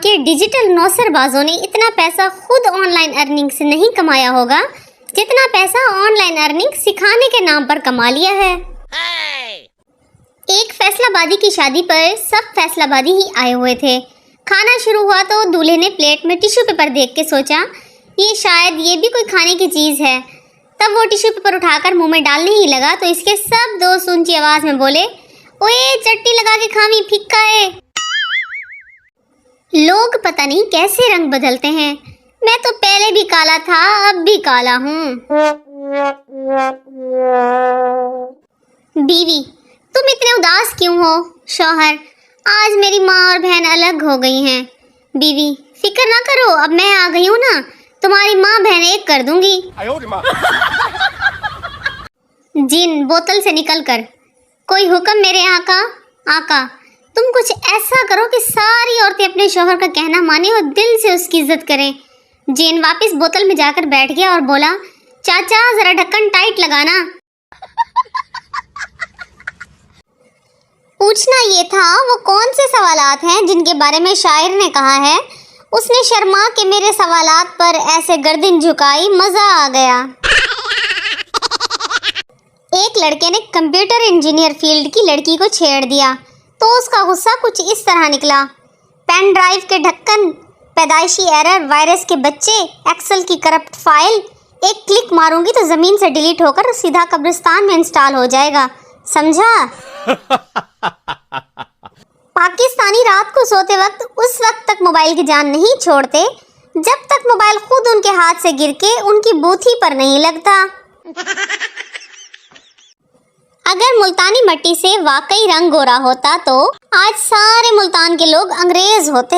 के डिजिटल नौसरबाजों ने इतना पैसा खुद ऑनलाइन अर्निंग से नहीं कमाया होगा जितना पैसा ऑनलाइन अर्निंग सिखाने के नाम पर कमा लिया है। एक फैसलाबादी की शादी पर सब फैसलाबादी ही आए हुए थे। खाना शुरू हुआ तो दूल्हे ने प्लेट में टिश्यू पेपर देख के सोचा ये शायद ये भी कोई खाने की चीज़ है। तब वो टिश्यू पेपर उठाकर मुंह में डालने ही लगा तो इसके सब दोस्त ऊंची आवाज़ में बोले, ओए चट्टी लगा के खामी फिक्का है। लोग पता नहीं कैसे रंग बदलते हैं। मैं तो पहले भी काला था, अब भी काला हूँ। बीवी, तुम इतने उदास क्यों हो? शौहर, आज मेरी माँ और बहन अलग हो गई हैं। बीवी, फिक्र ना करो, अब मैं आ गई हूँ ना, तुम्हारी माँ बहन एक कर दूंगी। जिन बोतल से निकल कर, कोई हुक्म मेरे आका? आका, तुम कुछ ऐसा करो कि सारी औरतें अपने शौहर का कहना माने और दिल से उसकी इज्जत करें। जिन वापस बोतल में जाकर बैठ गया और बोला, चाचा जरा ढक्कन टाइट लगाना। पूछना ये था वो कौन से सवालात हैं जिनके बारे में शायर ने कहा है, उसने शर्मा के मेरे सवालात पर ऐसे गर्दन झुकाई, मजा आ गया। एक लड़के ने कंप्यूटर इंजीनियर फील्ड की लड़की को छेड़ दिया तो उसका गुस्सा कुछ इस तरह निकला, पेन ड्राइव के ढक्कन, पैदाइशी एरर, वायरस के बच्चे, एक्सेल की करप्ट फाइल, एक क्लिक मारूंगी तो ज़मीन से डिलीट होकर सीधा कब्रिस्तान में इंस्टॉल हो जाएगा, समझा? पाकिस्तानी रात को सोते वक्त उस वक्त तक मोबाइल की जान नहीं छोड़ते जब तक मोबाइल खुद उनके हाथ से गिर के उनकी बूथी पर नहीं लगता। अगर मुल्तानी मट्टी से वाकई रंग गोरा होता तो आज सारे मुल्तान के लोग अंग्रेज होते।